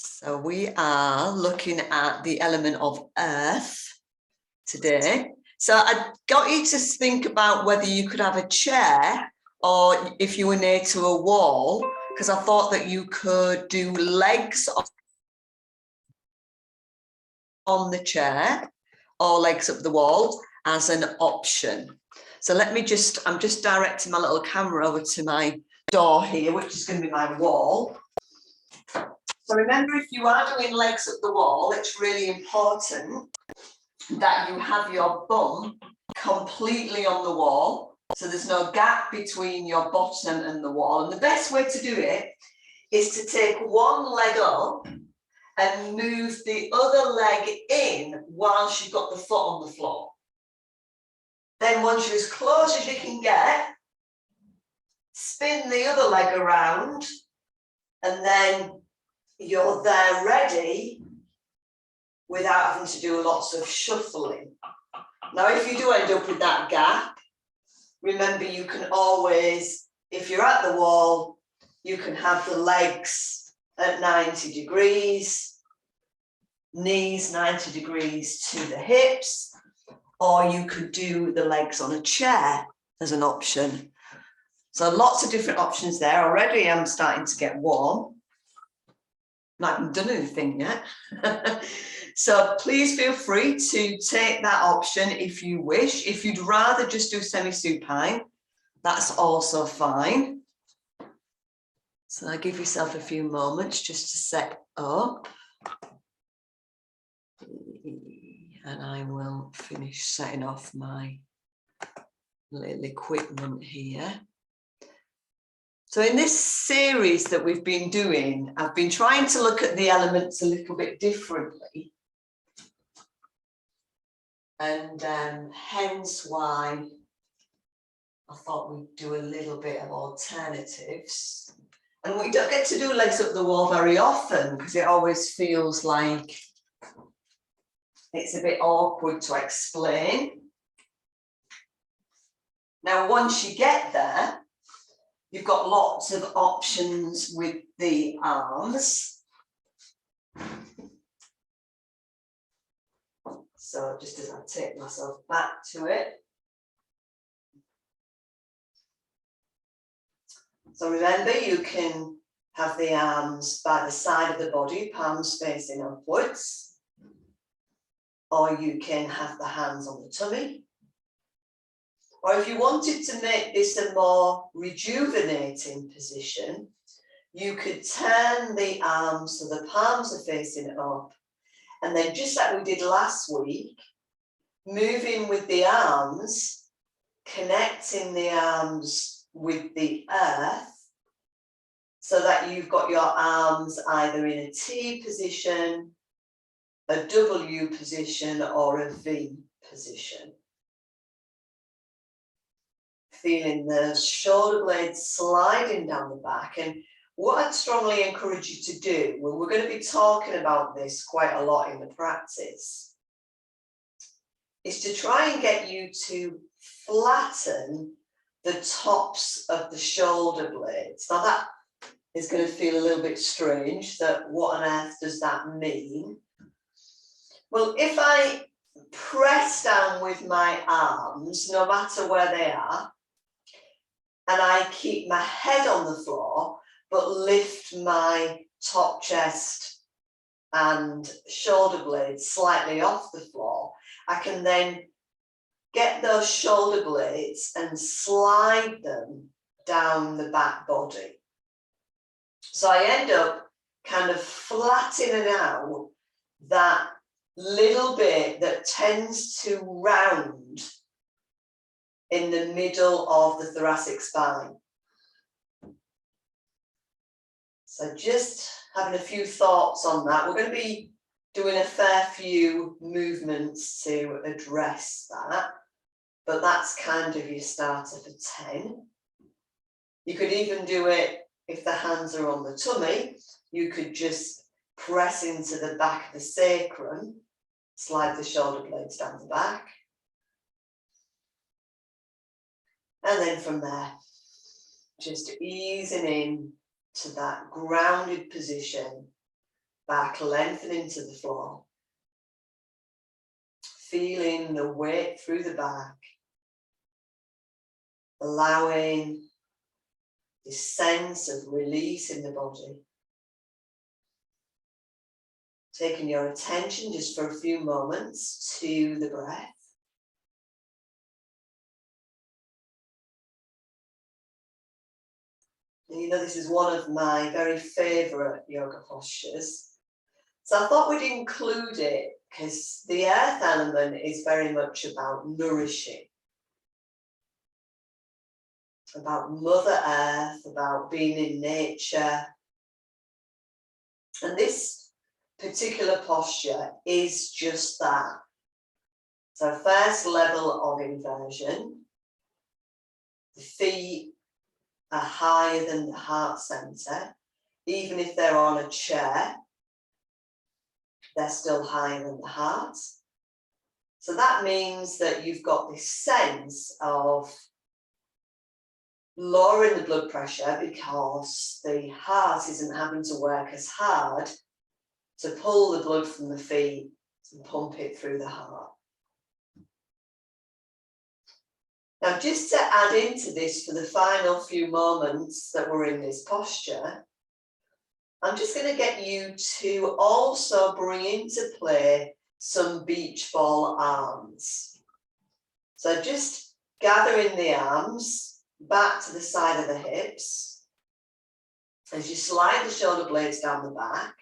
So we are looking at the element of earth today. So I got you to think about whether you could have a chair or if you were near to a wall, because I thought that you could do legs on the chair or legs up the wall as an option. So let me I'm just directing my little camera over to my door here, which is going to be my wall. So remember, if you are doing legs up the wall, it's really important that you have your bum completely on the wall. So there's no gap between your bottom and the wall. And the best way to do it is to take one leg up and move the other leg in whilst you've got the foot on the floor. Then once you're as close as you can get, spin the other leg around, and then you're there ready without having to do lots of shuffling. Now, if you do end up with that gap, remember you can always, if you're at the wall, you can have the legs at 90 degrees, knees 90 degrees to the hips, or you could do the legs on a chair as an option. So lots of different options there. Already I'm starting to get warm. I haven't done anything yet. So please feel free to take that option if you wish. If you'd rather just do semi-supine, that's also fine. So give yourself a few moments just to set up. And I will finish setting off my little equipment here. So in this series that we've been doing, I've been trying to look at the elements a little bit differently. And hence why I thought we'd do a little bit of alternatives. And we don't get to do legs up the wall very often because it always feels like it's a bit awkward to explain. Now, once you get there, you've got lots of options with the arms. So just as I take myself back to it. So remember, you can have the arms by the side of the body, palms facing upwards. Or you can have the hands on the tummy. Or if you wanted to make this a more rejuvenating position, you could turn the arms so the palms are facing up. And then just like we did last week, moving with the arms, connecting the arms with the earth so that you've got your arms either in a T position, a W position, or a V position. Feeling the shoulder blades sliding down the back. And what I'd strongly encourage you to do, when we're going to be talking about this quite a lot in the practice, is to try and get you to flatten the tops of the shoulder blades. Now that is going to feel a little bit strange, that what on earth does that mean? Well, if I press down with my arms, no matter where they are, and I keep my head on the floor, but lift my top chest and shoulder blades slightly off the floor, I can then get those shoulder blades and slide them down the back body. So I end up kind of flattening out that little bit that tends to round in the middle of the thoracic spine. So just having a few thoughts on that. We're going to be doing a fair few movements to address that, but that's kind of your starter for 10. You could even do it if the hands are on the tummy. You could just press into the back of the sacrum, slide the shoulder blades down the back. And then from there, just easing in to that grounded position back lengthening to the floor. Feeling the weight through the back. Allowing this sense of release in the body. Taking your attention just for a few moments to the breath. You know, this is one of my very favourite yoga postures. So I thought we'd include it because the earth element is very much about nourishing. About Mother Earth, about being in nature. And this particular posture is just that. So first level of inversion. The feet are higher than the heart center. Even if they're on a chair, they're still higher than the heart. So that means that you've got this sense of lowering the blood pressure because the heart isn't having to work as hard to pull the blood from the feet and pump it through the heart. Now, just to add into this for the final few moments that we're in this posture, I'm just going to get you to also bring into play some beach ball arms. So just gathering the arms back to the side of the hips. As you slide the shoulder blades down the back,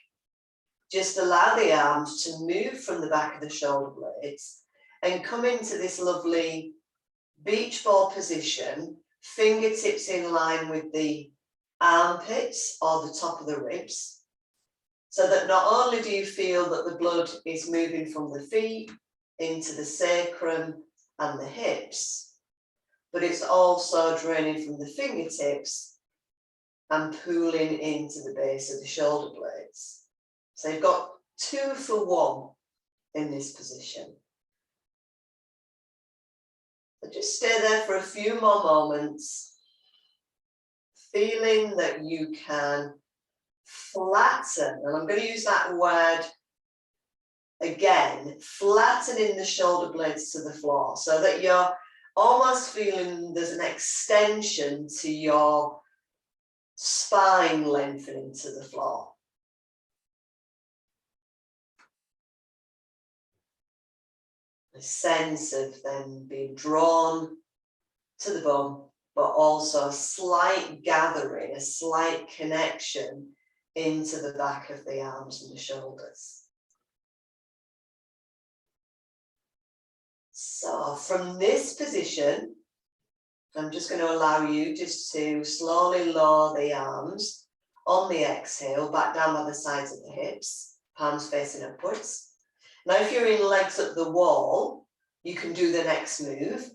just allow the arms to move from the back of the shoulder blades and come into this lovely beach ball position, fingertips in line with the armpits or the top of the ribs, so that not only do you feel that the blood is moving from the feet into the sacrum and the hips, but it's also draining from the fingertips and pooling into the base of the shoulder blades. So you've got 2 for 1 in this position. So just stay there for a few more moments, feeling that you can flatten, and I'm going to use that word again, flattening the shoulder blades to the floor so that you're almost feeling there's an extension to your spine lengthening to the floor. A sense of them being drawn to the bone, but also a slight gathering, a slight connection into the back of the arms and the shoulders. So from this position, I'm just going to allow you just to slowly lower the arms on the exhale, back down by the sides of the hips, palms facing upwards. Now, if you're in legs up the wall, you can do the next move.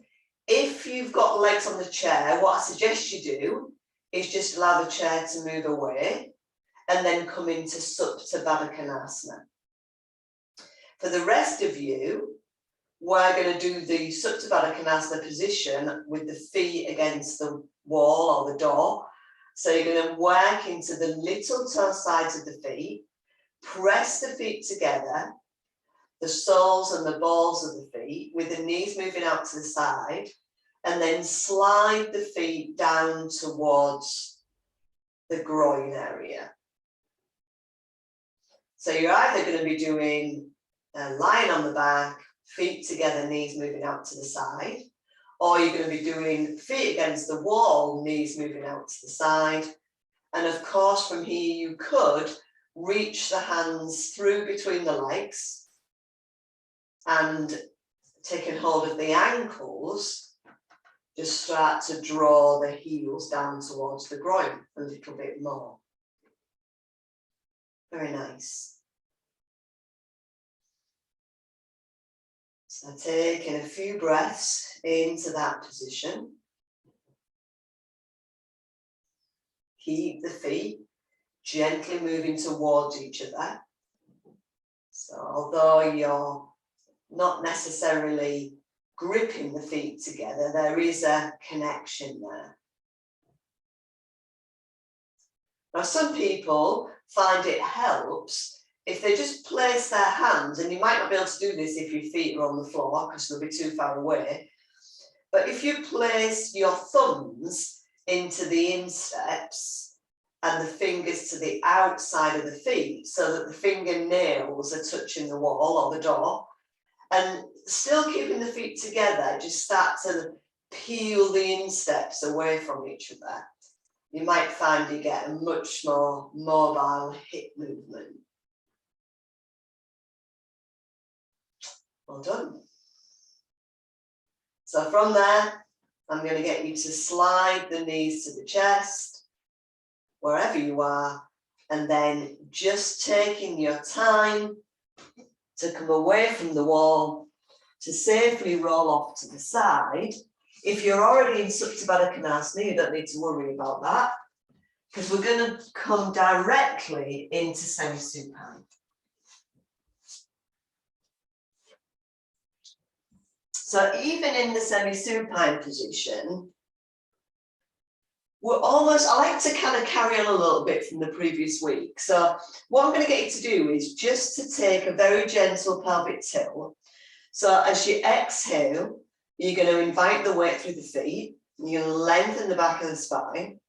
If you've got legs on the chair, what I suggest you do is just allow the chair to move away and then come into Supta Baddha Konasana. For the rest of you, we're going to do the Supta Baddha Konasana position with the feet against the wall or the door. So you're going to work into the little toe sides of the feet, press the feet together, the soles and the balls of the feet, with the knees moving out to the side, and then slide the feet down towards the groin area. So you're either going to be doing lying on the back, feet together, knees moving out to the side, or you're going to be doing feet against the wall, knees moving out to the side. And of course, from here, you could reach the hands through between the legs and taking hold of the ankles, just start to draw the heels down towards the groin a little bit more. Very nice. So taking a few breaths into that position. Keep the feet gently moving towards each other. So although you're not necessarily gripping the feet together, there is a connection there. Now, some people find it helps if they just place their hands, and you might not be able to do this if your feet are on the floor because they'll be too far away, but if you place your thumbs into the insteps and the fingers to the outside of the feet so that the fingernails are touching the wall or the door, and still keeping the feet together, just start to peel the insteps away from each other, you might find you get a much more mobile hip movement. Well done. So from there, I'm going to get you to slide the knees to the chest, wherever you are, and then just taking your time to come away from the wall, to safely roll off to the side. If you're already in Supta Baddha Konasana, you don't need to worry about that, because we're going to come directly into semi-supine. So even in the semi-supine position, we're almost, I like to kind of carry on a little bit from the previous week. So what I'm going to get you to do is just to take a very gentle pelvic tilt. So as you exhale, you're going to invite the weight through the feet. You're going to lengthen the back of the spine.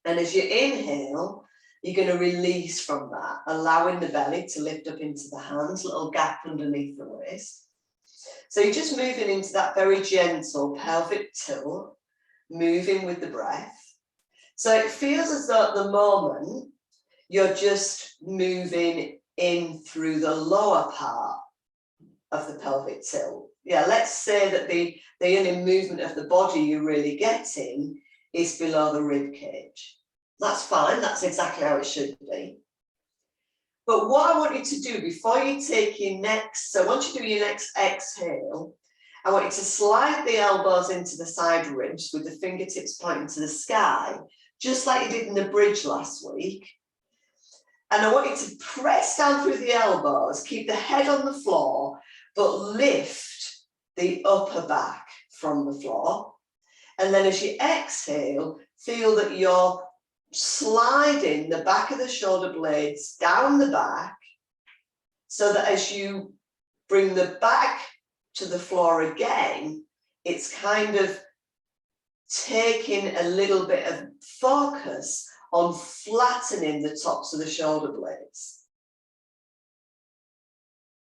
And as you inhale, you're going to release from that, allowing the belly to lift up into the hands, little gap underneath the waist. So you're just moving into that very gentle pelvic tilt, moving with the breath. So it feels as though at the moment, you're just moving in through the lower part of the pelvic tilt. Yeah, let's say that the only movement of the body you're really getting is below the rib cage. That's fine, that's exactly how it should be. But what I want you to do before you take your next, so once you do your next exhale, I want you to slide the elbows into the side ribs with the fingertips pointing to the sky, just like you did in the bridge last week. And I want you to press down through the elbows, keep the head on the floor, but lift the upper back from the floor. And then as you exhale, feel that you're sliding the back of the shoulder blades down the back, so that as you bring the back to the floor again, it's kind of taking a little bit of focus on flattening the tops of the shoulder blades.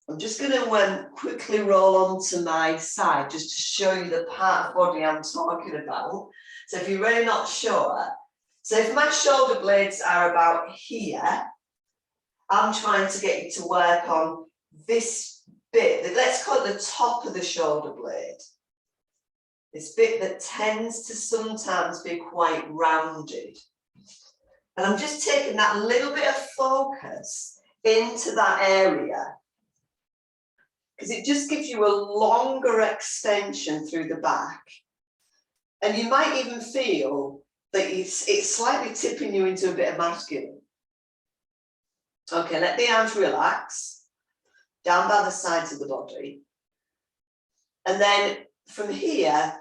I'm just going to quickly roll onto my side just to show you the part of body I'm talking about. So if you're really not sure, so if my shoulder blades are about here, I'm trying to get you to work on this bit, let's call it the top of the shoulder blade. This bit that tends to sometimes be quite rounded. And I'm just taking that little bit of focus into that area, because it just gives you a longer extension through the back. And you might even feel that it's slightly tipping you into a bit of masculine. Okay, let the arms relax down by the sides of the body. And then from here,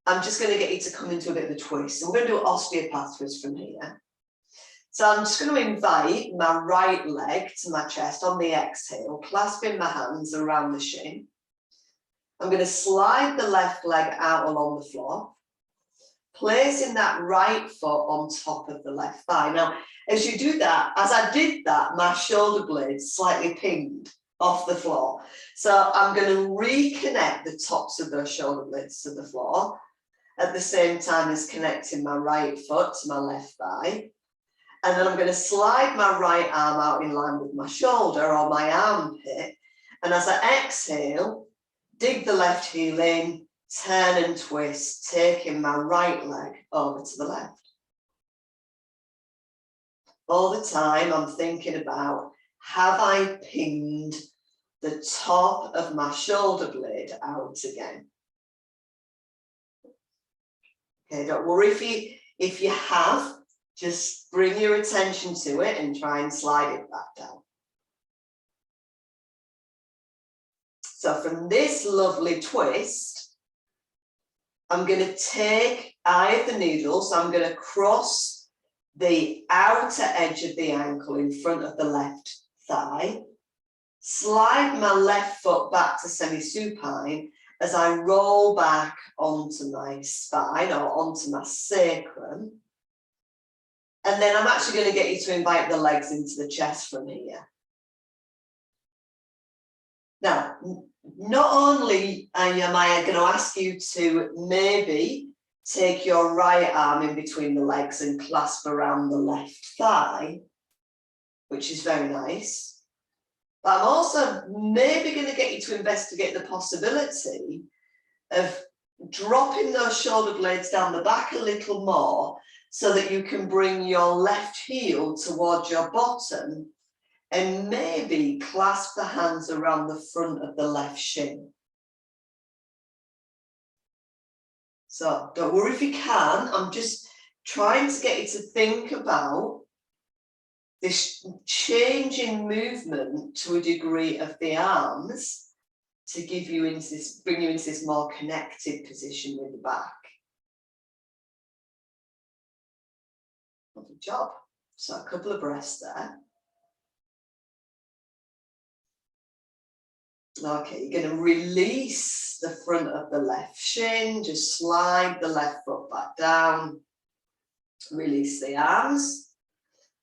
I'm just going to get you to come into a bit of a twist. So we're going to do an osteopath twist from here. So I'm just going to invite my right leg to my chest on the exhale, clasping my hands around the shin. I'm going to slide the left leg out along the floor, placing that right foot on top of the left thigh. Now, as you do that, as I did that, my shoulder blades slightly pinged off the floor. So I'm going to reconnect the tops of those shoulder blades to the floor at the same time as connecting my right foot to my left thigh. And then I'm going to slide my right arm out in line with my shoulder or my armpit. And as I exhale, dig the left heel in, turn and twist, taking my right leg over to the left. All the time I'm thinking about, have I pinged the top of my shoulder blade out again? Okay, don't worry if you have, just bring your attention to it and try and slide it back down. So from this lovely twist, I'm going to take eye of the needle, so I'm going to cross the outer edge of the ankle in front of the left thigh, slide my left foot back to semi-supine as I roll back onto my spine or onto my sacrum. And then I'm actually going to get you to invite the legs into the chest from here. Now, not only am I going to ask you to maybe take your right arm in between the legs and clasp around the left thigh, which is very nice. But I'm also maybe going to get you to investigate the possibility of dropping those shoulder blades down the back a little more so that you can bring your left heel towards your bottom and maybe clasp the hands around the front of the left shin. So don't worry if you can, I'm just trying to get you to think about this change in movement to a degree of the arms to give you into this, bring you into this more connected position with the back. Good job. So a couple of breaths there. Okay, you're going to release the front of the left shin, just slide the left foot back down, release the arms.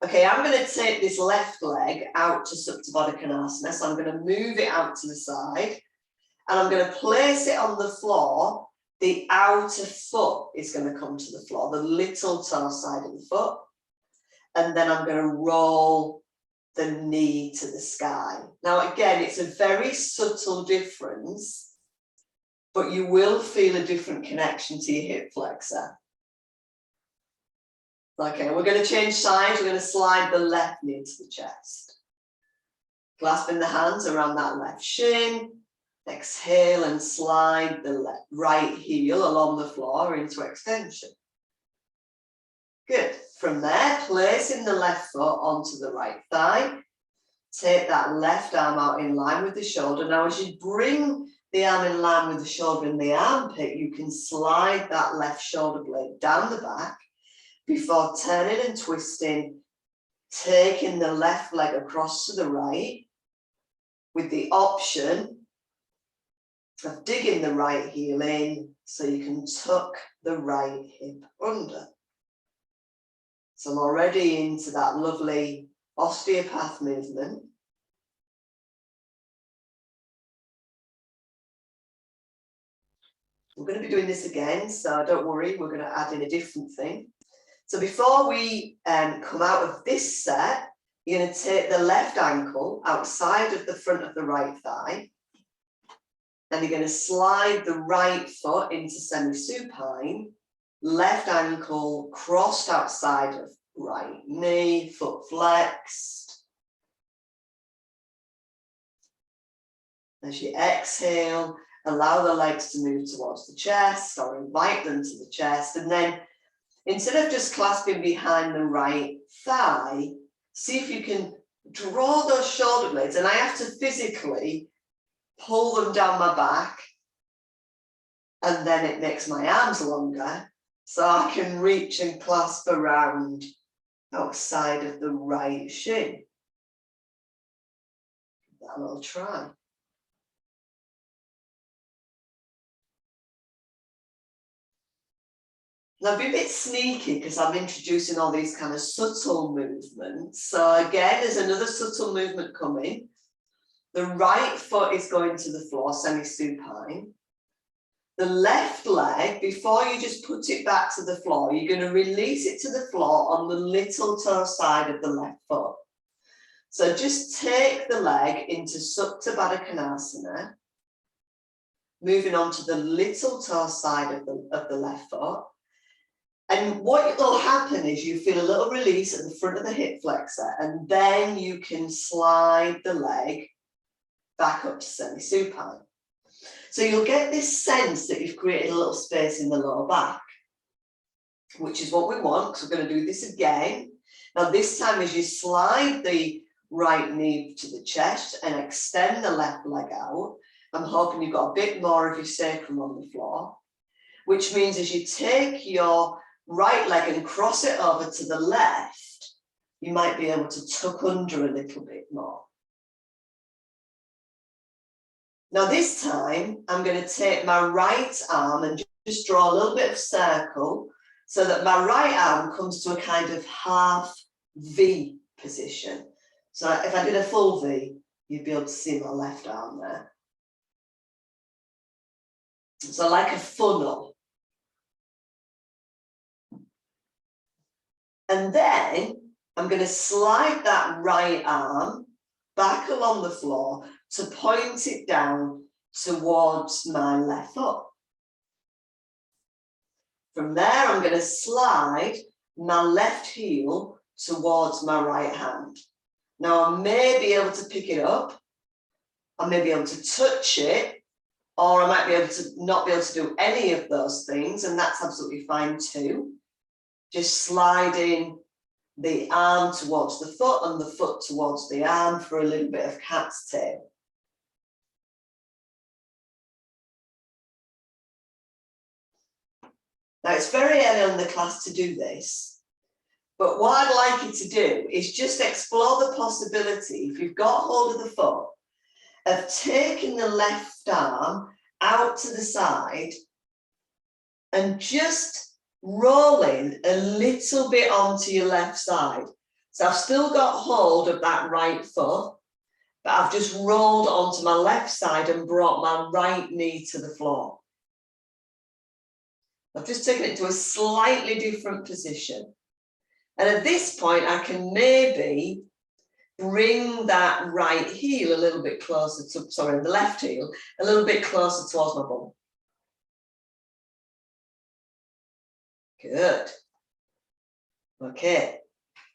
Okay, I'm going to take this left leg out to Supta Baddha Konasana, so I'm going to move it out to the side, and I'm going to place it on the floor. The outer foot is going to come to the floor, the little toe side of the foot, and then I'm going to roll the knee to the sky. Now, again, it's a very subtle difference, but you will feel a different connection to your hip flexor. Okay, we're going to change sides. We're going to slide the left knee to the chest. Clasping the hands around that left shin. Exhale and slide the right heel along the floor into extension. Good. From there, placing the left foot onto the right thigh. Take that left arm out in line with the shoulder. Now, as you bring the arm in line with the shoulder and the armpit, you can slide that left shoulder blade down the back before turning and twisting, taking the left leg across to the right with the option of digging the right heel in so you can tuck the right hip under. So I'm already into that lovely osteopath movement. We're going to be doing this again, so don't worry, we're going to add in a different thing. So before we come out of this set, you're going to take the left ankle outside of the front of the right thigh, and you're going to slide the right foot into semi-supine, left ankle crossed outside of right knee, foot flexed. As you exhale, allow the legs to move towards the chest or invite them to the chest. And then instead of just clasping behind the right thigh, see if you can draw those shoulder blades. And I have to physically pull them down my back. And then it makes my arms longer so I can reach and clasp around outside of the right shin. That I'll try. Now, be a bit sneaky because I'm introducing all these kind of subtle movements. So again, there's another subtle movement coming. The right foot is going to the floor, semi-supine. The left leg, before you just put it back to the floor, you're going to release it to the floor on the little toe side of the left foot. So just take the leg into Supta Baddha Konasana, moving on to the little toe side of the left foot. And what will happen is you feel a little release at the front of the hip flexor, and then you can slide the leg back up to semi-supine. So you'll get this sense that you've created a little space in the lower back, which is what we want, because we're going to do this again. Now, this time as you slide the right knee to the chest and extend the left leg out, I'm hoping you've got a bit more of your sacrum on the floor, which means as you take your right leg and cross it over to the left, you might be able to tuck under a little bit more. Now this time, I'm going to take my right arm and just draw a little bit of circle so that my right arm comes to a kind of half V position. So if I did a full V, you'd be able to see my left arm there. So like a funnel. And then I'm going to slide that right arm back along the floor to point it down towards my left foot. From there, I'm going to slide my left heel towards my right hand. Now, I may be able to pick it up, I may be able to touch it, or I might be able to not be able to do any of those things, and that's absolutely fine too. Just sliding the arm towards the foot and the foot towards the arm for a little bit of cat's tail. Now, it's very early in the class to do this, but what I'd like you to do is just explore the possibility, if you've got hold of the foot, of taking the left arm out to the side and just rolling a little bit onto your left side. So I've still got hold of that right foot, but I've just rolled onto my left side and brought my right knee to the floor. I've just taken it to a slightly different position. And at this point, I can maybe bring that right heel a little bit closer to, sorry, the left heel, a little bit closer towards my bum. Good. Okay.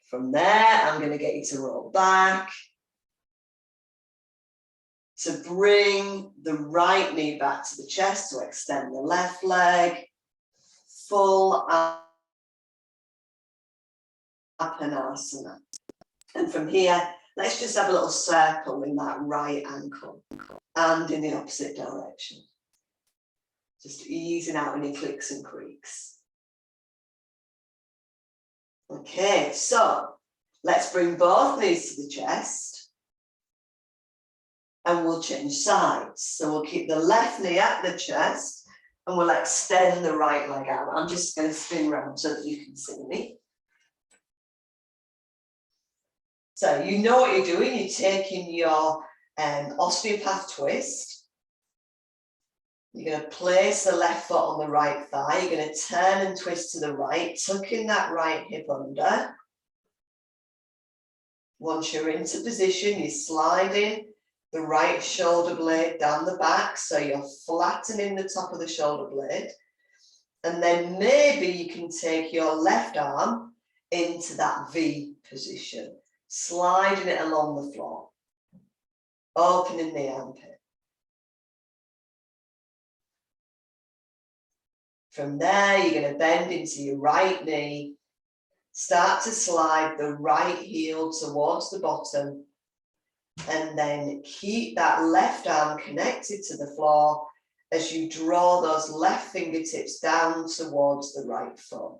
From there, I'm going to get you to roll back, to bring the right knee back to the chest, to extend the left leg, full Apanasana. And from here, let's just have a little circle in that right ankle and in the opposite direction. Just easing out any clicks and creaks. Okay, so let's bring both knees to the chest and we'll change sides. So we'll keep the left knee at the chest and we'll extend the right leg out. I'm just going to spin around so that you can see me. So you know what you're doing. You're taking your osteopath twist. You're going to place the left foot on the right thigh. You're going to turn and twist to the right, tucking that right hip under. Once you're into position, you're sliding the right shoulder blade down the back, so you're flattening the top of the shoulder blade. And then maybe you can take your left arm into that V position, sliding it along the floor, opening the armpit. From there, you're going to bend into your right knee, start to slide the right heel towards the bottom, and then keep that left arm connected to the floor as you draw those left fingertips down towards the right foot.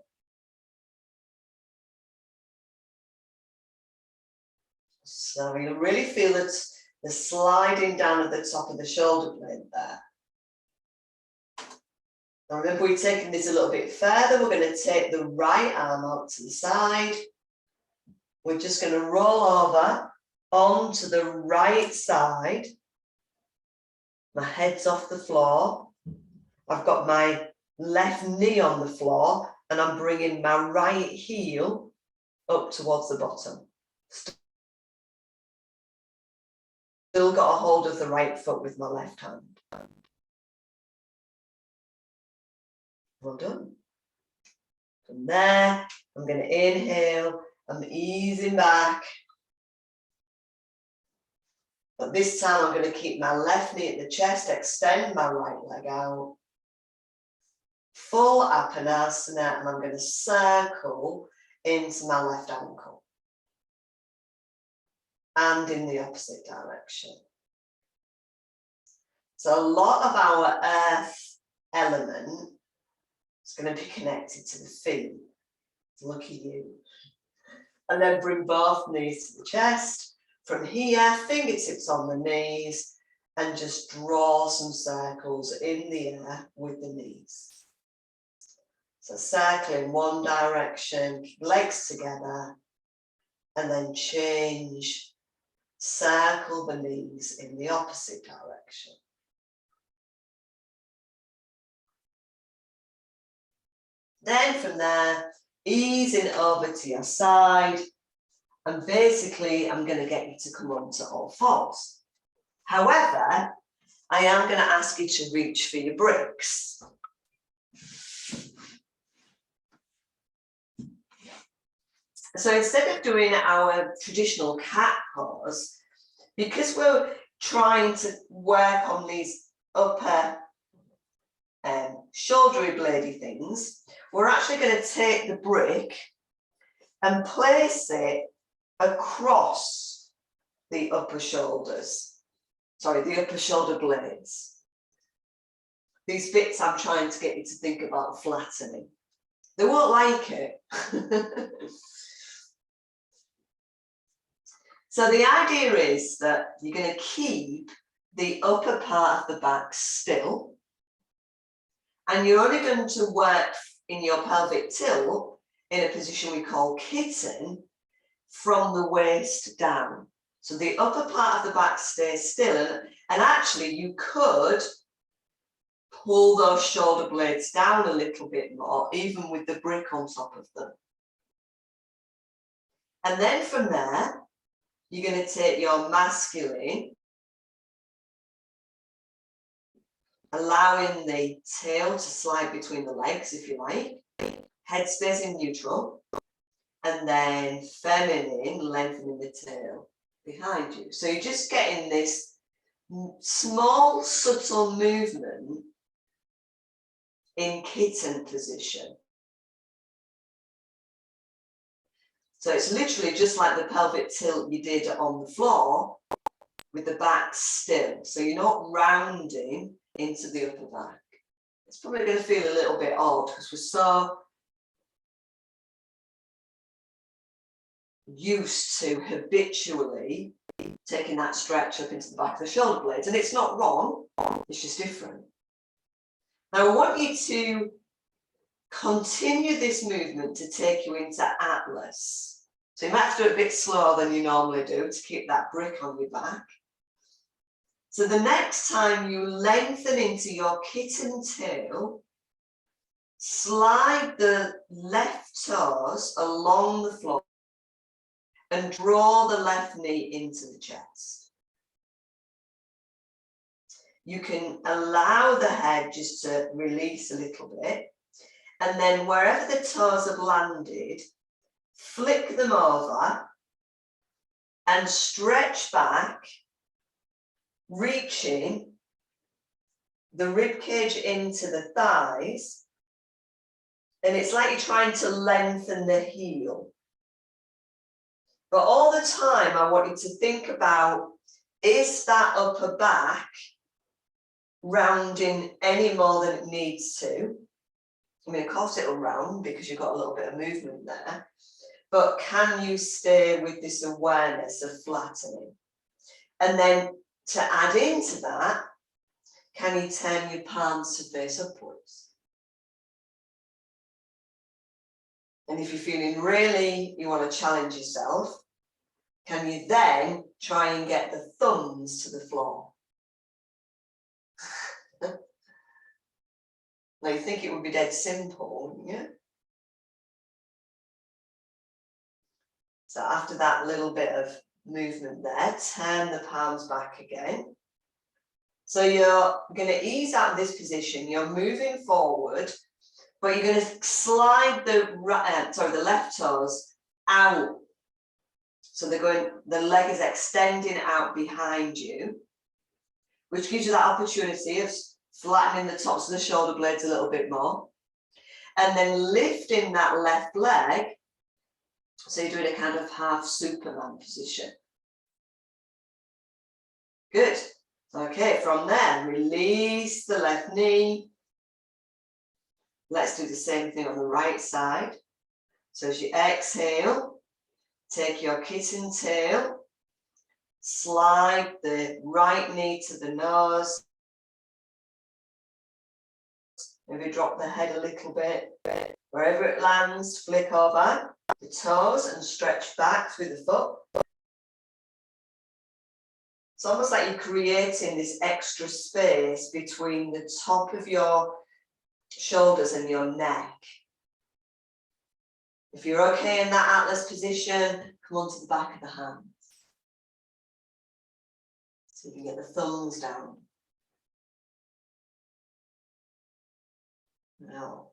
So you'll really feel it, the sliding down at the top of the shoulder blade there. Now remember, we're taking this a little bit further. We're going to take the right arm out to the side. We're just going to roll over onto the right side. My head's off the floor. I've got my left knee on the floor and I'm bringing my right heel up towards the bottom. Still got a hold of the right foot with my left hand. Well done. From there, I'm going to inhale, I'm easing back. But this time I'm going to keep my left knee at the chest, extend my right leg out. Full Apanasana, and I'm going to circle into my left ankle. And in the opposite direction. So a lot of our earth element is going to be connected to the feet. Lucky you. And then bring both knees to the chest. From here, fingertips on the knees, and just draw some circles in the air with the knees. So circle in one direction, legs together, and then change, circle the knees in the opposite direction. Then from there, easing over to your side, and basically I'm going to get you to come onto all fours. However, I am going to ask you to reach for your bricks. So instead of doing our traditional cat pose, because we're trying to work on these upper shouldery bladey things, we're actually going to take the brick and place it across the upper shoulders. Sorry, the upper shoulder blades. These bits I'm trying to get you to think about flattening. They won't like it. So the idea is that you're going to keep the upper part of the back still, and you're only going to work in your pelvic tilt in a position we call kitten from the waist down. So the upper part of the back stays still, and actually you could pull those shoulder blades down a little bit more, even with the brick on top of them. And then from there, you're going to take your masculine, allowing the tail to slide between the legs, if you like, head stays in neutral, and then feminine, lengthening the tail behind you. So you're just getting this small, subtle movement in kitten position. So it's literally just like the pelvic tilt you did on the floor with the back still. So you're not rounding into the upper back. It's probably going to feel a little bit odd because we're so used to habitually taking that stretch up into the back of the shoulder blades. And it's not wrong, it's just different. Now I want you to continue this movement to take you into Atlas. So you might have to do it a bit slower than you normally do to keep that brick on your back. So the next time you lengthen into your kitten tail, slide the left toes along the floor and draw the left knee into the chest. You can allow the head just to release a little bit, and then wherever the toes have landed, flick them over and stretch back, reaching the rib cage into the thighs, and it's like you're trying to lengthen the heel. But all the time I want you to think about, is that upper back rounding any more than it needs to? I mean, of course it'll round because you've got a little bit of movement there, but can you stay with this awareness of flattening? And then to add into that, can you turn your palms to face upwards? And if you're feeling really, you want to challenge yourself, can you then try and get the thumbs to the floor? Now you think it would be dead simple, wouldn't you? So after that little bit of movement there, turn the palms back again. So you're going to ease out of this position, you're moving forward, but you're going to slide the left toes out. So they're going, the leg is extending out behind you, which gives you that opportunity of flattening the tops of the shoulder blades a little bit more. And then lifting that left leg, so you're doing a kind of half Superman position. Good. Okay, from there, release the left knee. Let's do the same thing on the right side. So as you exhale, take your kitten tail, slide the right knee to the nose. Maybe drop the head a little bit. Wherever it lands, flick over the toes and stretch back through the foot. It's almost like you're creating this extra space between the top of your shoulders and your neck. If you're okay in that Atlas position, come onto the back of the hands. So you can get the thumbs down. Now,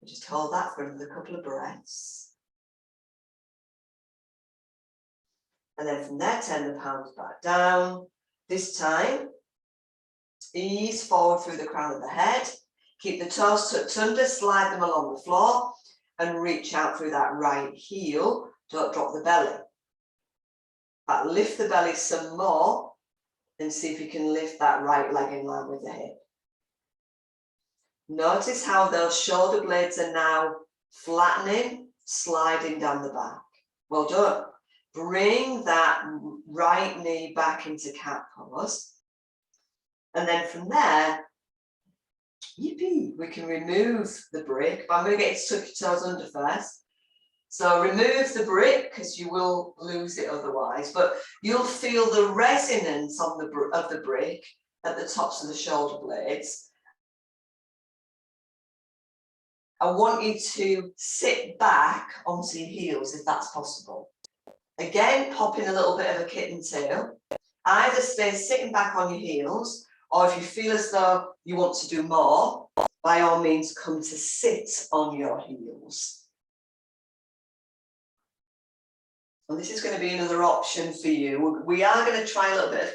just hold that for another couple of breaths. And then from there, turn the palms back down. This time, ease forward through the crown of the head. Keep the toes tucked under, slide them along the floor, and reach out through that right heel. Don't drop the belly. But lift the belly some more, and see if you can lift that right leg in line with the hip. Notice how those shoulder blades are now flattening, sliding down the back. Well done. Bring that right knee back into cat pose. And then from there, yippee, we can remove the brick, but I'm going to get you to tuck your toes under first. So remove the brick because you will lose it otherwise, but you'll feel the resonance on of the brick at the tops of the shoulder blades. I want you to sit back onto your heels if that's possible. Again, pop in a little bit of a kitten tail. Either stay sitting back on your heels, or if you feel as though you want to do more, by all means come to sit on your heels. And this is going to be another option for you. We are going to try a little bit of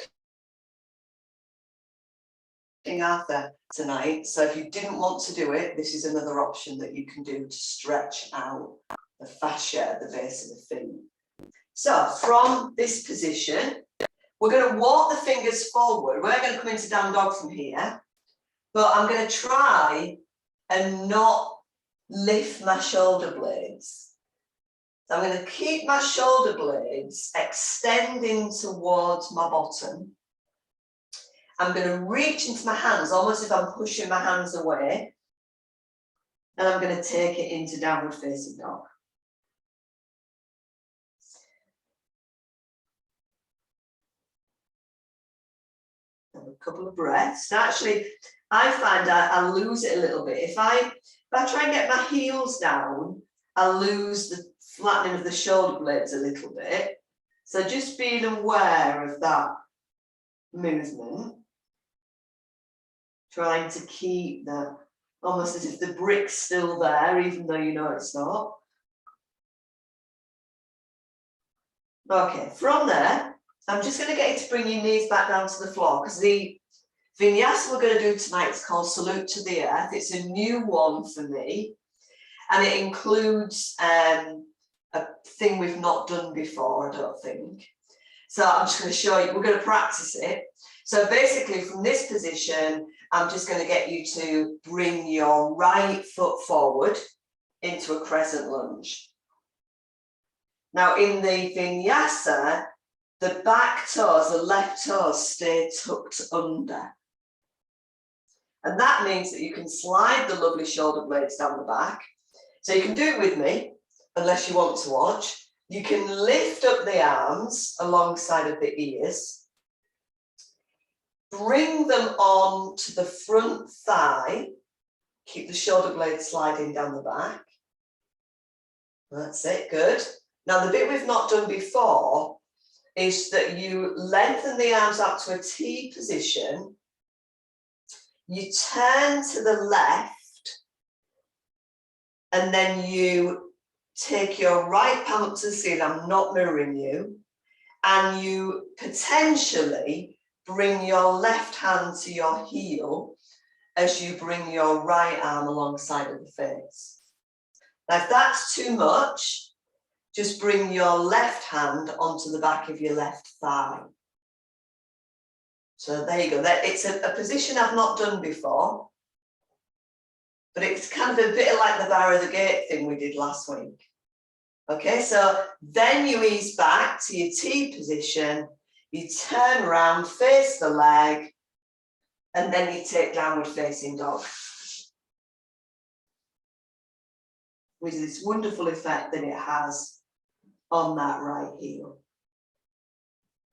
King Arthur tonight. So if you didn't want to do it, this is another option that you can do to stretch out the fascia at the base of the feet. So from this position, we're going to walk the fingers forward. We're going to come into down dog from here, but I'm going to try and not lift my shoulder blades. So I'm going to keep my shoulder blades extending towards my bottom. I'm going to reach into my hands, almost as if I'm pushing my hands away. And I'm going to take it into downward facing dog. Have a couple of breaths. Now, actually, I find I lose it a little bit. If I try and get my heels down, I lose the flattening of the shoulder blades a little bit. So just being aware of that movement. Trying to keep that almost as if the brick's still there, even though you know it's not. Okay, from there, I'm just going to get you to bring your knees back down to the floor because the vinyasa we're going to do tonight is called Salute to the Earth. It's a new one for me, and it includes a thing we've not done before, I don't think. So I'm just going to show you, we're going to practice it. So basically from this position, I'm just going to get you to bring your right foot forward into a crescent lunge. Now in the vinyasa, the back toes, the left toes stay tucked under. And that means that you can slide the lovely shoulder blades down the back. So you can do it with me, unless you want to watch. You can lift up the arms alongside of the ears. Bring them on to the front thigh. Keep the shoulder blade sliding down the back. That's it, good. Now the bit we've not done before is that you lengthen the arms up to a T position. You turn to the left and then you take your right palm up to the ceiling. I'm not mirroring you. And you potentially bring your left hand to your heel as you bring your right arm alongside of the face. Now, if that's too much, just bring your left hand onto the back of your left thigh. So there you go. It's a position I've not done before, but it's kind of a bit like the Bar of the Gate thing we did last week. Okay, so then you ease back to your T position, you turn around, face the leg, and then you take downward facing dog. With this wonderful effect that it has on that right heel.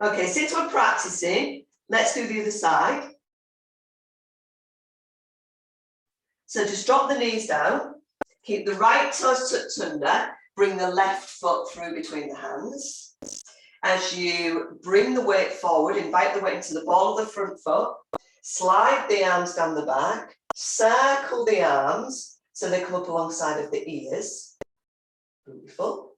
Okay, since we're practicing, let's do the other side. So just drop the knees down, keep the right toes tucked under, bring the left foot through between the hands. As you bring the weight forward, invite the weight into the ball of the front foot, slide the arms down the back, circle the arms so they come up alongside of the ears. Beautiful.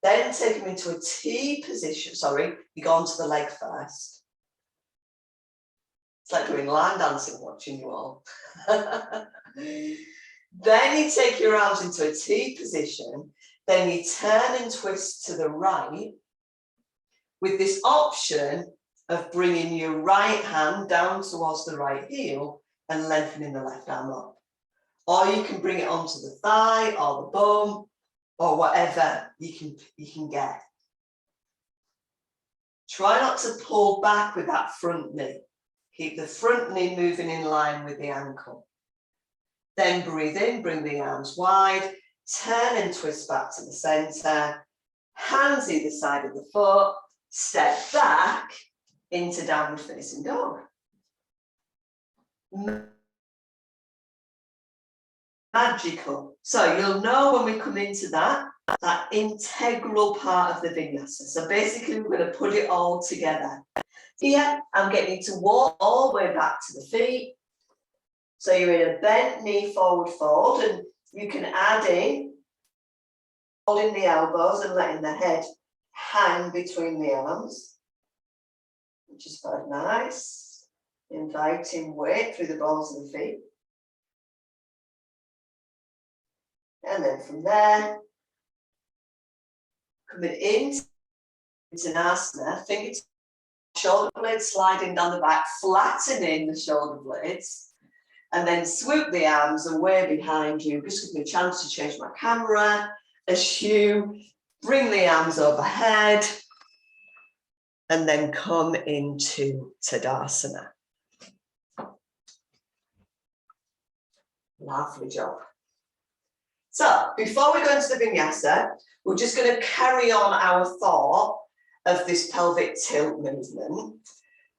Then take them into a T position. Sorry, you go onto the leg first. It's like doing line dancing watching you all. Then you take your arms into a T position. Then you turn and twist to the right with this option of bringing your right hand down towards the right heel and lengthening the left arm up. Or you can bring it onto the thigh or the bum or whatever you can get. Try not to pull back with that front knee. Keep the front knee moving in line with the ankle. Then breathe in, bring the arms wide, turn and twist back to the center, hands either side of the foot, step back into downward facing dog. Magical. So you'll know when we come into that integral part of the vinyasa. So basically we're going to put it all together. Here, I'm getting you to walk all the way back to the feet. So you're in a bent knee forward fold, and you can add in holding the elbows and letting the head hang between the arms, which is very nice. Inviting weight through the balls of the feet. And then from there, coming into Uttanasana, fingertips, shoulder blades sliding down the back, flattening the shoulder blades, and then swoop the arms away behind you. Just give me a chance to change my camera as you bring the arms overhead and then come into Tadasana. Lovely job. So before we go into the vinyasa, we're just going to carry on our thought of this pelvic tilt movement.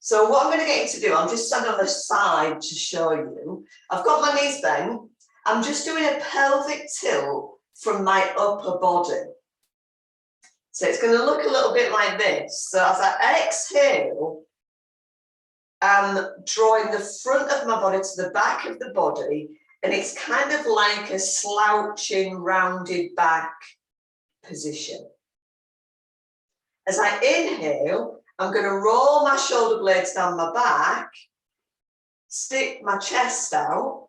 So what I'm going to get you to do, I'm just standing on the side to show you. I've got my knees bent. I'm just doing a pelvic tilt from my upper body. So it's going to look a little bit like this. So as I exhale, I'm drawing the front of my body to the back of the body, and it's kind of like a slouching, rounded back position. As I inhale, I'm going to roll my shoulder blades down my back, stick my chest out,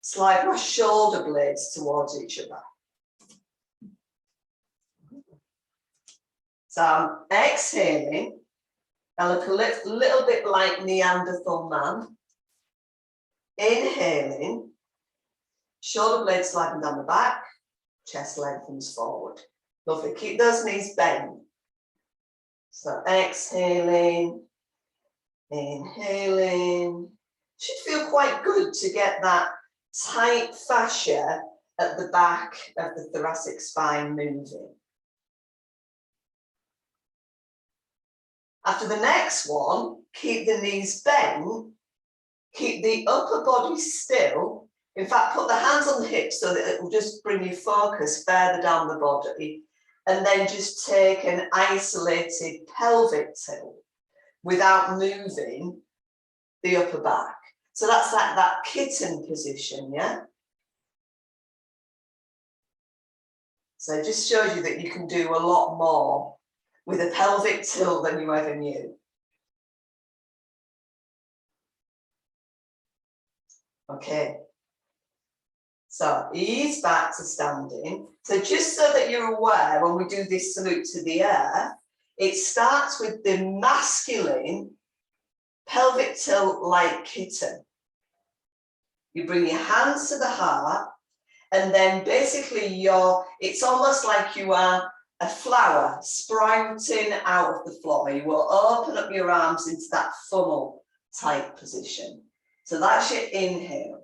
slide my shoulder blades towards each other. So I'm exhaling. I look a little bit like Neanderthal man. Inhaling, shoulder blades sliding down the back, chest lengthens forward. Lovely. Keep those knees bent. So exhaling, inhaling. Should feel quite good to get that tight fascia at the back of the thoracic spine moving. After the next one, keep the knees bent, keep the upper body still. In fact, put the hands on the hips so that it will just bring your focus further down the body. And then just take an isolated pelvic tilt without moving the upper back. So that's like that kitten position, yeah? So it just shows you that you can do a lot more with a pelvic tilt than you ever knew. Okay. So ease back to standing. So just so that you're aware, when we do this salute to the earth, it starts with the masculine pelvic tilt like kitten. You bring your hands to the heart, And then basically it's almost like you are a flower sprouting out of the floor. You will open up your arms into that funnel type position. So that's your inhale.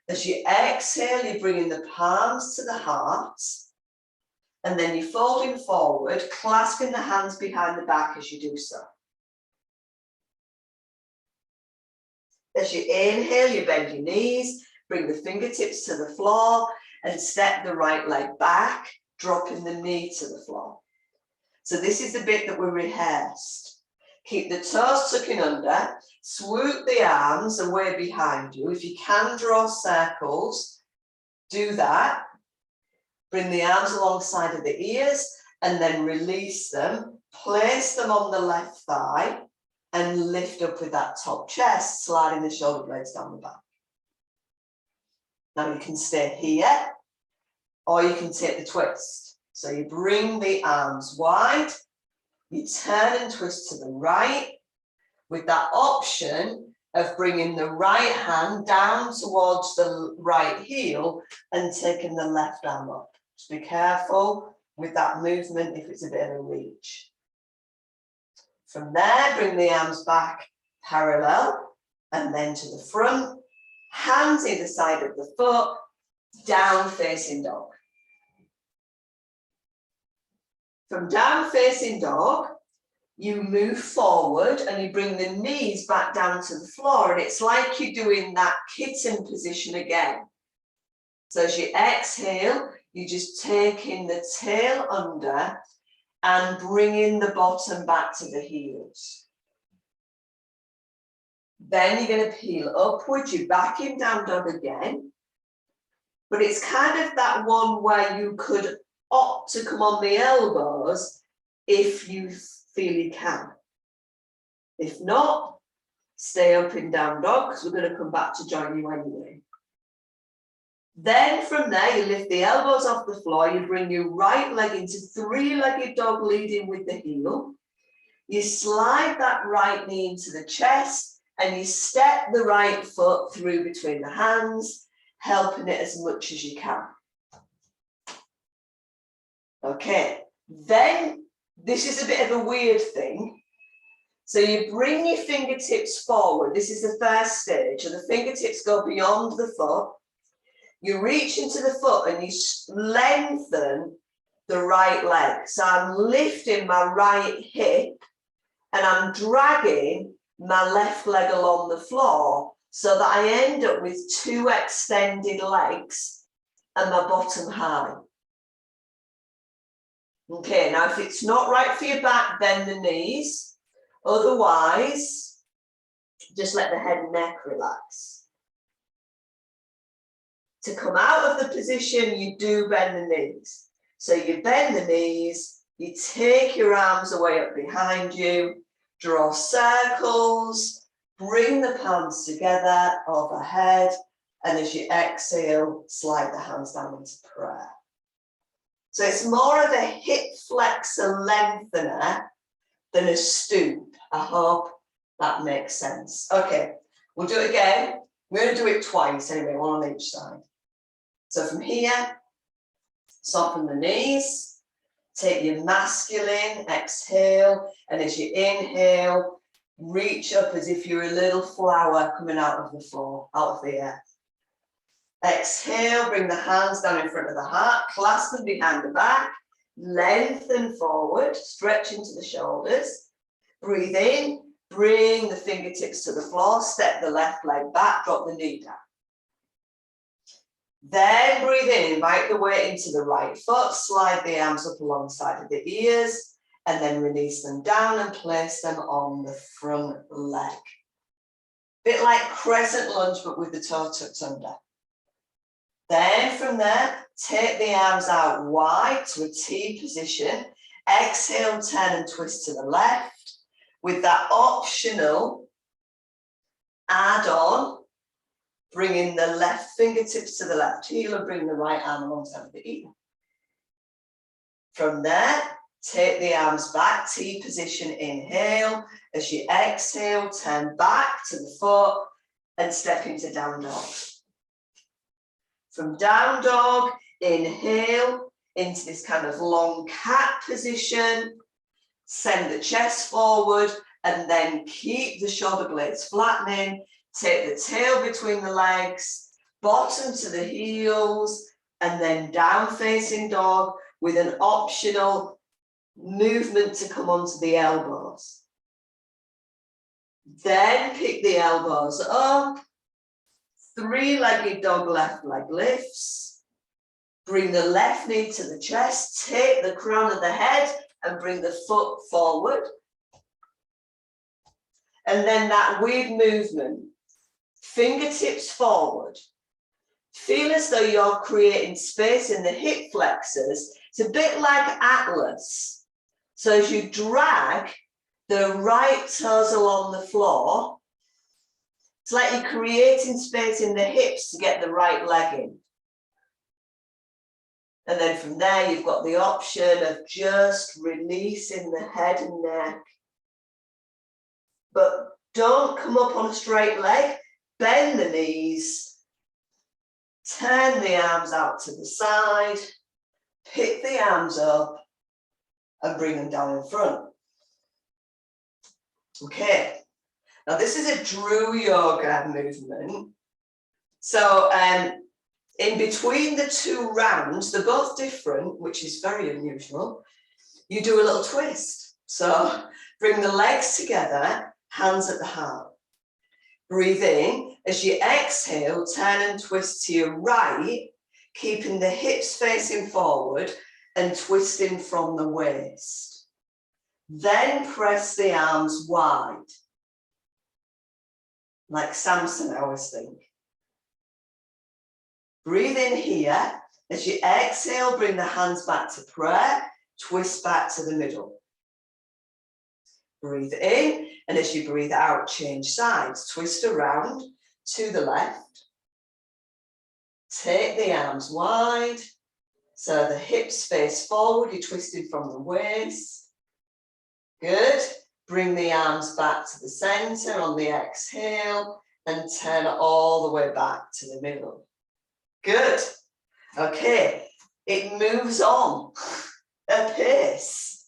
As you exhale, you're bringing the palms to the heart. And then you're folding forward, clasping the hands behind the back as you do so. As you inhale, you bend your knees, bring the fingertips to the floor and step the right leg back, dropping the knee to the floor. So this is the bit that we rehearsed. Keep the toes tucking under, swoop the arms away behind you. If you can draw circles, do that. Bring the arms alongside of the ears and then release them. Place them on the left thigh and lift up with that top chest, sliding the shoulder blades down the back. Now you can stay here or you can take the twist. So you bring the arms wide, you turn and twist to the right with that option of bringing the right hand down towards the right heel and taking the left arm up. Just be careful with that movement if it's a bit of a reach. From there, bring the arms back parallel and then to the front, hands either side of the foot, down facing dog. From down facing dog, you move forward and you bring the knees back down to the floor, and it's like you're doing that kitten position again. So as you exhale, you just take in the tail under and bringing the bottom back to the heels. Then you're going to peel upwards, you're back in down dog again. But it's kind of that one where you could opt to come on the elbows if you feel you can. If not, stay up in down dog because we're going to come back to join you anyway. Then from there, you lift the elbows off the floor, you bring your right leg into three-legged dog leading with the heel. You slide that right knee into the chest and you step the right foot through between the hands, helping it as much as you can. Okay, then this is a bit of a weird thing. So you bring your fingertips forward. This is the first stage, and the fingertips go beyond the foot. You reach into the foot and you lengthen the right leg. So I'm lifting my right hip and I'm dragging my left leg along the floor so that I end up with two extended legs and my bottom high. Okay, now if it's not right for your back, bend the knees. Otherwise, just let the head and neck relax. To come out of the position, you do bend the knees. So you bend the knees, you take your arms away up behind you, draw circles, bring the palms together overhead, and as you exhale, slide the hands down into prayer. So it's more of a hip flexor lengthener than a stoop. I hope that makes sense. Okay, we'll do it again. We're going to do it twice anyway, one on each side. So from here, soften the knees, take your masculine, exhale, and as you inhale, reach up as if you're a little flower coming out of the floor, out of the air. Exhale, bring the hands down in front of the heart, clasp them behind the back, lengthen forward, stretch into the shoulders. Breathe in, bring the fingertips to the floor, step the left leg back, drop the knee down. Then breathe in, invite the weight into the right foot, slide the arms up alongside of the ears, and then release them down and place them on the front leg. Bit like crescent lunge, but with the toe tucked under. Then from there, take the arms out wide to a T position. Exhale, turn and twist to the left. With that optional add-on, bringing the left fingertips to the left heel and bring the right arm alongside the ear. From there, take the arms back, T position, inhale. As you exhale, turn back to the foot and step into down dog. From down dog, inhale into this kind of long cat position, send the chest forward, and then keep the shoulder blades flattening, take the tail between the legs, bottom to the heels, and then down facing dog with an optional movement to come onto the elbows. Then pick the elbows up, three-legged dog left leg lifts, bring the left knee to the chest, take the crown of the head and bring the foot forward. And then that weird movement, fingertips forward. Feel as though you're creating space in the hip flexors. It's a bit like Atlas. So as you drag the right toes along the floor, it's like you're creating space in the hips to get the right leg in. And then from there, you've got the option of just releasing the head and neck. But don't come up on a straight leg, bend the knees, turn the arms out to the side, pick the arms up and bring them down in front. Okay, now this is a Drew Yoga movement. So in between the two rounds, they're both different, which is very unusual. You do a little twist. So bring the legs together, hands at the heart. Breathe in. As you exhale, turn and twist to your right, keeping the hips facing forward and twisting from the waist. Then press the arms wide, like Samson, I always think. Breathe in here. As you exhale, bring the hands back to prayer, twist back to the middle. Breathe in, and as you breathe out, change sides. Twist around to the left. Take the arms wide, so the hips face forward, you're twisting from the waist. Good. Bring the arms back to the center on the exhale, and turn all the way back to the middle. Good. Okay, it moves on at pace.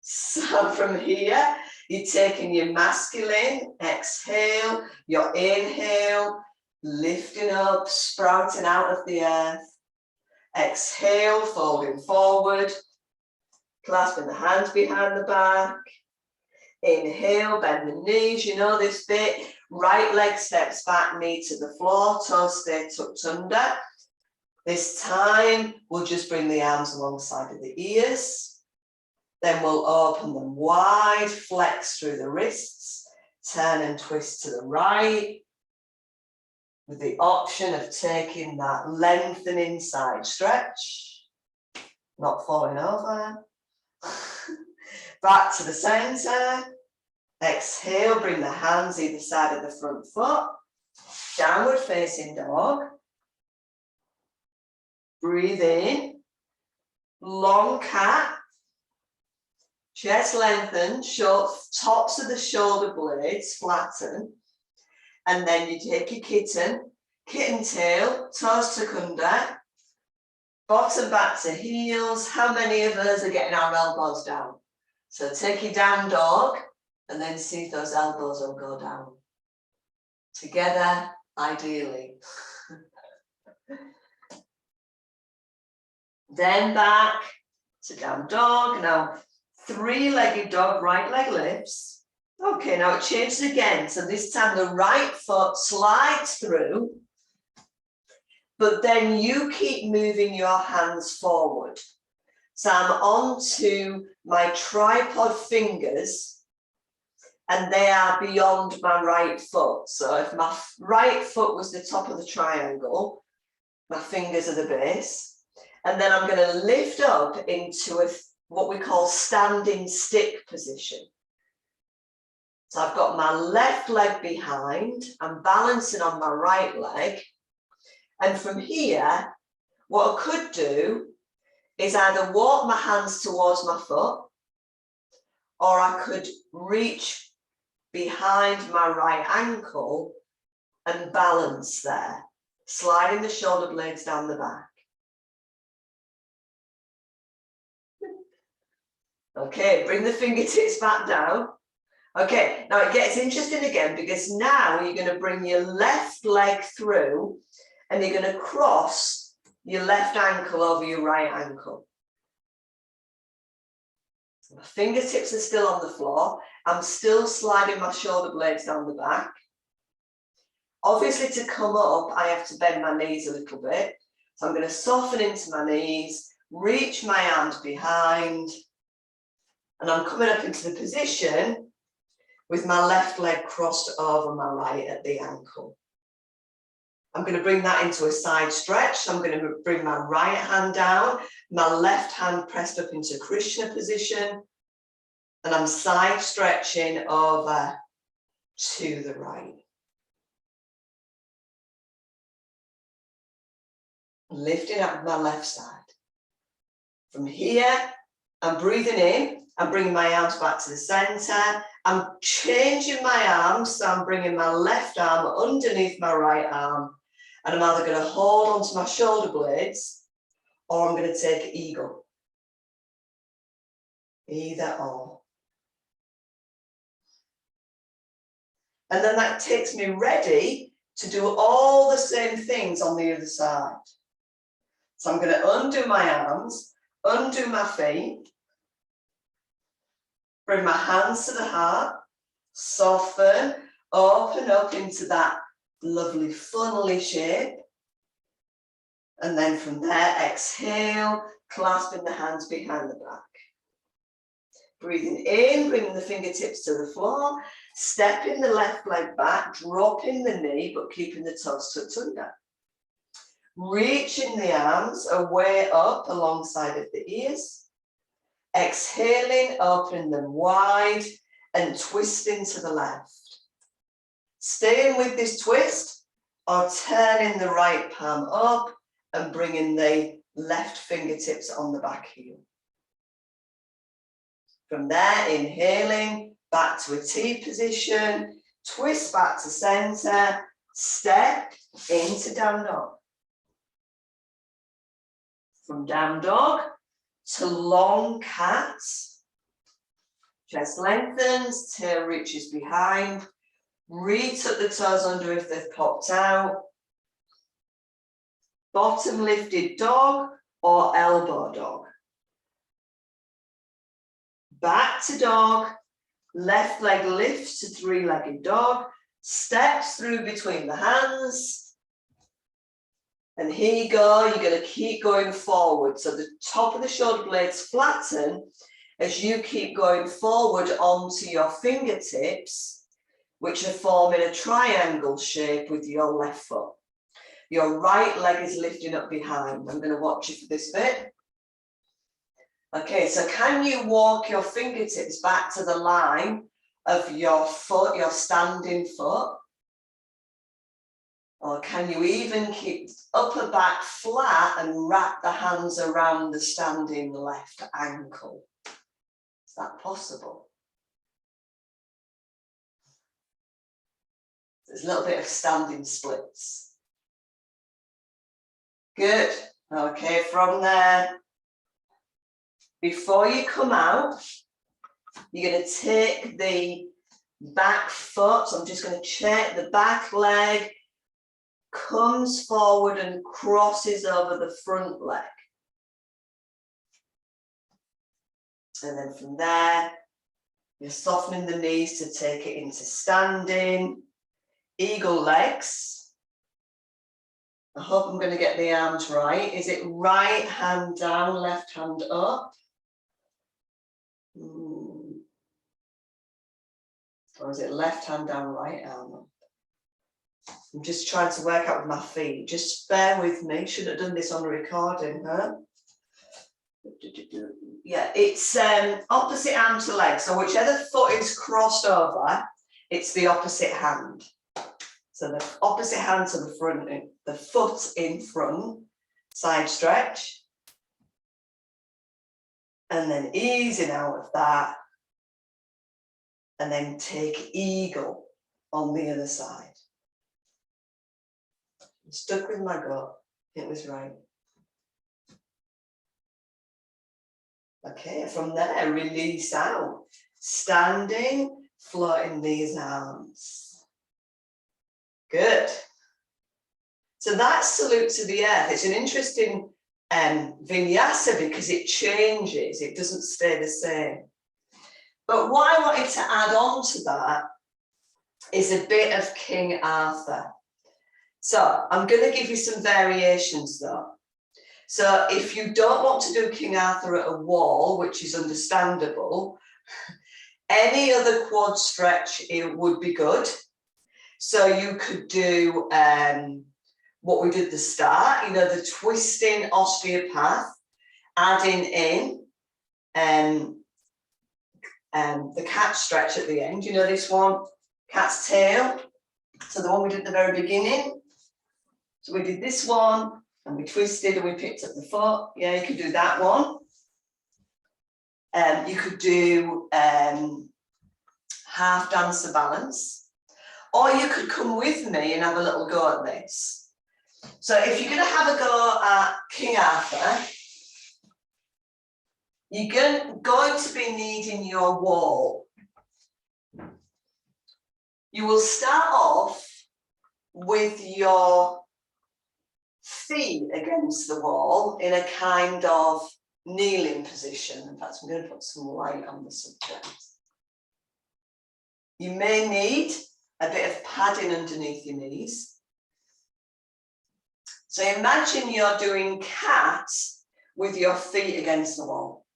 So from here, you're taking your masculine, exhale, your inhale, lifting up, sprouting out of the earth. Exhale, folding forward, clasping the hands behind the back. Inhale, bend the knees, you know this bit. Right leg steps back, knee to the floor, toes stay tucked under. This time, we'll just bring the arms alongside of the ears. Then we'll open them wide, flex through the wrists, turn and twist to the right, with the option of taking that lengthening side stretch, not falling over. Back to the center. Exhale, bring the hands either side of the front foot. Downward facing dog. Breathe in. Long cat. Chest lengthen, tops of the shoulder blades flatten. And then you take your kitten tail, toes tuck under. Bottom back to heels. How many of us are getting our elbows down? So take your down dog and then see if those elbows will go down. Together, ideally. Then back to down dog. Now, three-legged dog, right leg lifts. Okay, now it changes again. So this time the right foot slides through, but then you keep moving your hands forward. So I'm onto my tripod fingers and they are beyond my right foot. So if my right foot was the top of the triangle, my fingers are the base. And then I'm going to lift up into what we call standing stick position. So I've got my left leg behind, I'm balancing on my right leg. And from here, what I could do is either walk my hands towards my foot, or I could reach behind my right ankle and balance there. sliding the shoulder blades down the back. Okay, bring the fingertips back down. Okay, now it gets interesting again because now you're going to bring your left leg through and you're going to cross your left ankle over your right ankle. So my fingertips are still on the floor. I'm still sliding my shoulder blades down the back. Obviously, to come up, I have to bend my knees a little bit. So I'm going to soften into my knees, reach my arms behind, and I'm coming up into the position with my left leg crossed over my right at the ankle. I'm going to bring that into a side stretch. So I'm going to bring my right hand down, my left hand pressed up into Krishna position, and I'm side stretching over to the right. Lifting up my left side. From here, I'm breathing in. I'm bringing my arms back to the center. I'm changing my arms, so I'm bringing my left arm underneath my right arm, and I'm either going to hold onto my shoulder blades or I'm going to take eagle. Either or. And then that takes me ready to do all the same things on the other side. So I'm going to undo my arms, undo my feet, bring my hands to the heart, soften, open up into that lovely funnely shape. And then from there, exhale, clasping the hands behind the back. Breathing in, bringing the fingertips to the floor, stepping the left leg back, dropping the knee, but keeping the toes tucked under. Reaching the arms away up alongside of the ears. Exhaling, opening them wide and twisting to the left. Staying with this twist or turning the right palm up and bringing the left fingertips on the back heel. From there, inhaling, back to a T position, twist back to center, step into down dog. From down dog to long cat. Chest lengthens, tail reaches behind. Reach up the toes under if they've popped out. Bottom lifted dog or elbow dog. Back to dog, left leg lifts to three-legged dog, steps through between the hands. And here you go, you're going to keep going forward. So the top of the shoulder blades flatten as you keep going forward onto your fingertips, which are forming a triangle shape with your left foot. Your right leg is lifting up behind. I'm going to watch you for this bit. Okay, so can you walk your fingertips back to the line of your foot, your standing foot? Or can you even keep upper back flat and wrap the hands around the standing left ankle? Is that possible? There's a little bit of standing splits. Good. Okay, from there, before you come out, you're going to take the back foot. So I'm just going to check the back leg comes forward and crosses over the front leg. And then from there, you're softening the knees to take it into standing. Eagle legs. I hope I'm going to get the arms right. Is it right hand down, left hand up? Or is it left hand down, right arm up? I'm just trying to work out with my feet. Just bear with me. Should have done this on a recording, huh? Yeah, it's opposite arm to leg. So whichever foot is crossed over, it's the opposite hand. So the opposite hand to the front, the foot in front, side stretch. And then easing out of that. And then take eagle on the other side. Stuck with my gut. It was right. Okay, from there, release out. Standing, floating these arms. Good. So that's salute to the earth. It's an interesting vinyasa because it changes. It doesn't stay the same. But what I wanted to add on to that is a bit of King Arthur. So I'm going to give you some variations though. So if you don't want to do King Arthur at a wall, which is understandable, any other quad stretch, it would be good. So you could do what we did at the start, you know, the twisting osteopath, adding in the cat stretch at the end, you know this one, cat's tail. So the one we did at the very beginning. So we did this one and we twisted and we picked up the foot. Yeah, you could do that one. You could do half dancer balance, or you could come with me and have a little go at this. So if you're going to have a go at King Arthur, you're going to be needing your wall. You will start off with your feet against the wall in a kind of kneeling position. In fact, I'm going to put some light on the subject. You may need a bit of padding underneath your knees. So imagine you're doing cat with your feet against the wall.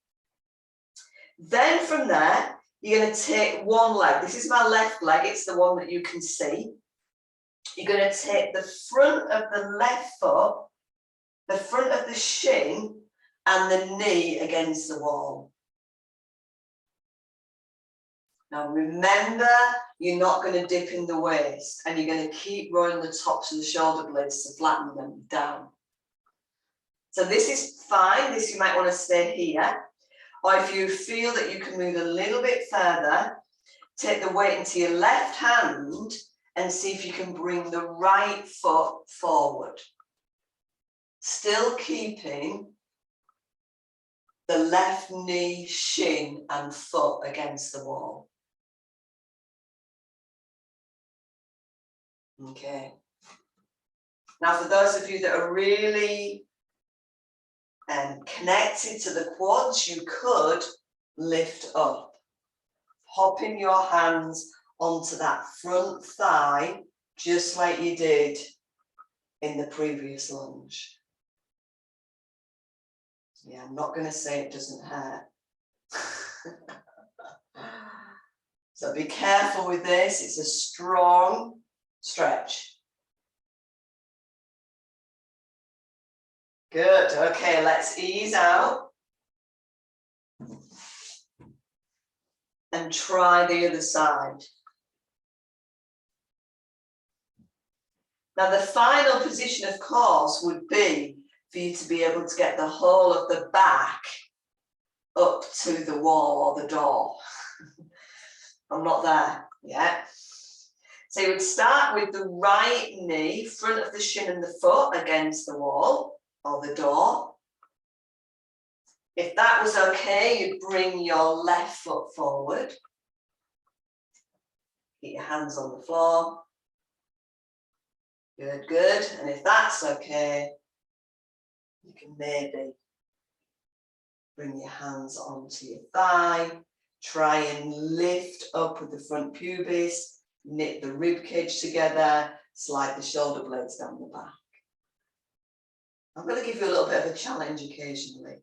Then from there, you're going to take one leg. This is my left leg. It's the one that you can see. You're going to take the front of the left foot, the front of the shin, and the knee against the wall. Now remember, you're not going to dip in the waist, and you're going to keep rolling the tops of the shoulder blades to flatten them down. So this is fine. This you might want to stay here. Or if you feel that you can move a little bit further, take the weight into your left hand and see if you can bring the right foot forward. Still keeping the left knee, shin, and foot against the wall. Okay. Now, for those of you that are really connected to the quads, you could lift up, popping your hands onto that front thigh, just like you did in the previous lunge. Yeah, I'm not going to say it doesn't hurt. So be careful with this. It's a strong stretch. Good. Okay, let's ease out and try the other side. Now, the final position, of course, would be for you to be able to get the whole of the back up to the wall or the door. I'm not there yet. So you would start with the right knee, front of the shin and the foot against the wall or the door. If that was okay, you'd bring your left foot forward. Get your hands on the floor. Good, good. And if that's okay, you can maybe bring your hands onto your thigh. Try and lift up with the front pubis. Knit the rib cage together. Slide the shoulder blades down the back. I'm going to give you a little bit of a challenge occasionally.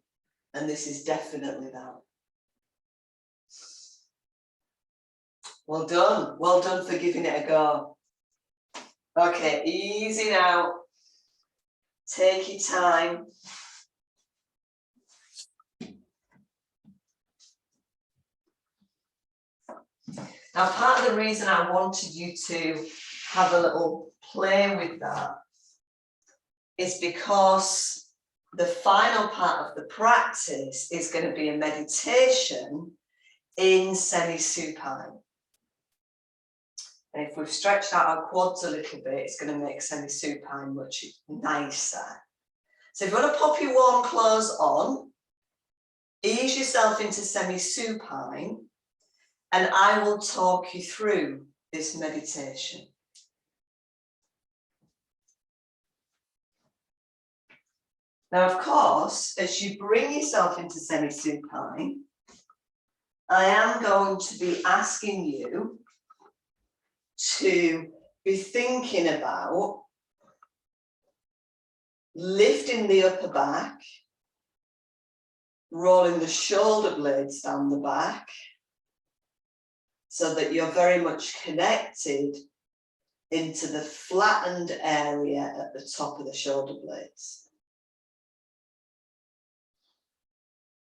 And this is definitely that. Well done. Well done for giving it a go. Okay, easy now. Take your time. Now, part of the reason I wanted you to have a little play with that is because the final part of the practice is going to be a meditation in semi-supine. And if we've stretched out our quads a little bit, it's going to make semi-supine much nicer. So if you want to pop your warm clothes on, ease yourself into semi-supine, and I will talk you through this meditation. Now, of course, as you bring yourself into semi-supine, I am going to be asking you to be thinking about lifting the upper back, rolling the shoulder blades down the back, so that you're very much connected into the flattened area at the top of the shoulder blades.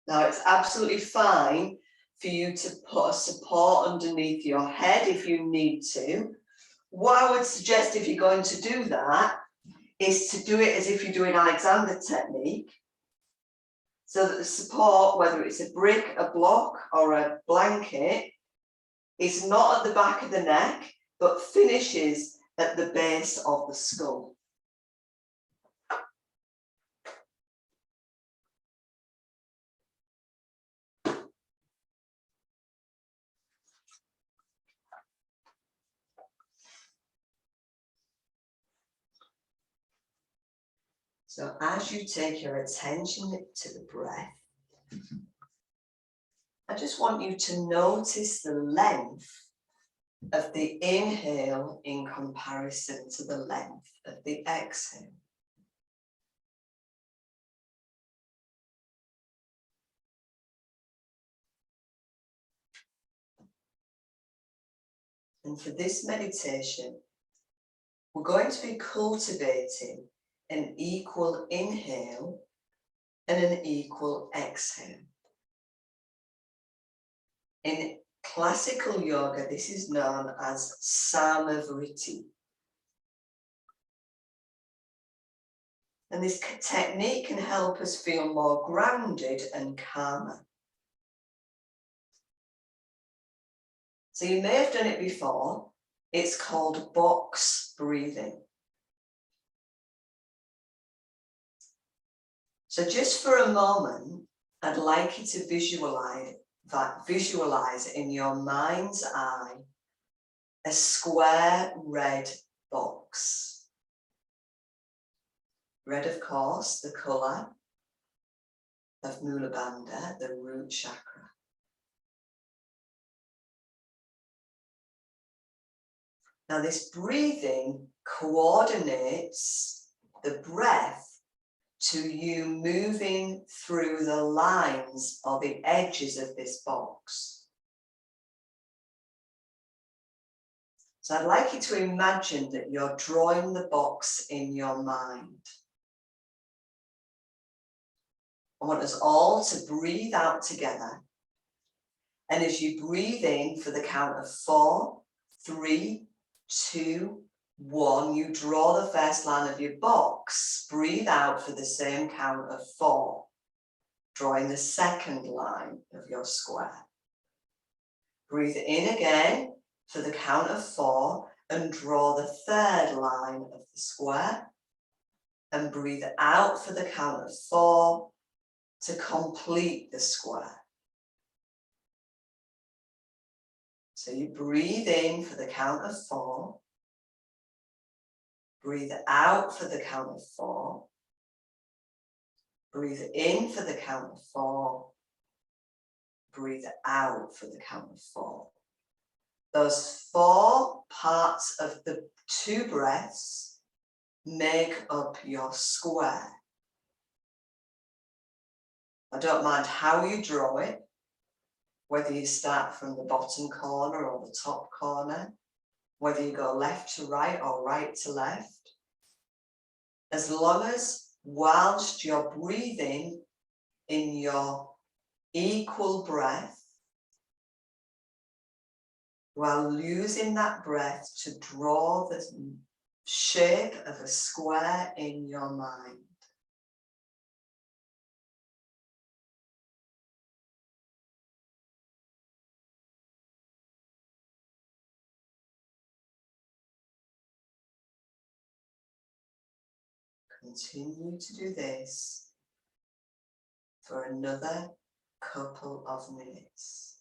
Now, it's absolutely fine for you to put a support underneath your head if you need to. What I would suggest if you're going to do that is to do it as if you're doing Alexander technique, so that the support, whether it's a brick, a block, or a blanket, is not at the back of the neck, but finishes at the base of the skull. So as you take your attention to the breath, I just want you to notice the length of the inhale in comparison to the length of the exhale. And for this meditation, we're going to be cultivating an equal inhale and an equal exhale. In classical yoga, this is known as Samavriti. And this technique can help us feel more grounded and calmer. So you may have done it before. It's called box breathing. So just for a moment, I'd like you to visualize in your mind's eye a square red box. Red, of course, the colour of Mula Bandha, the root chakra. Now, this breathing coordinates the breath to you moving through the lines or the edges of this box. So I'd like you to imagine that you're drawing the box in your mind. I want us all to breathe out together. And as you breathe in for the count of 4, 3, 2, 1, you draw the first line of your box. Breathe out for the same count of 4, drawing the second line of your square. Breathe in again for the count of 4 and draw the third line of the square. And breathe out for the count of 4 to complete the square. So you breathe in for the count of 4. Breathe out for the count of 4. Breathe in for the count of 4. Breathe out for the count of 4. Those 4 parts of the 2 breaths make up your square. I don't mind how you draw it, whether you start from the bottom corner or the top corner, whether you go left to right or right to left. As long as whilst you're breathing in your equal breath, while using that breath to draw the shape of a square in your mind. Continue to do this for another couple of minutes.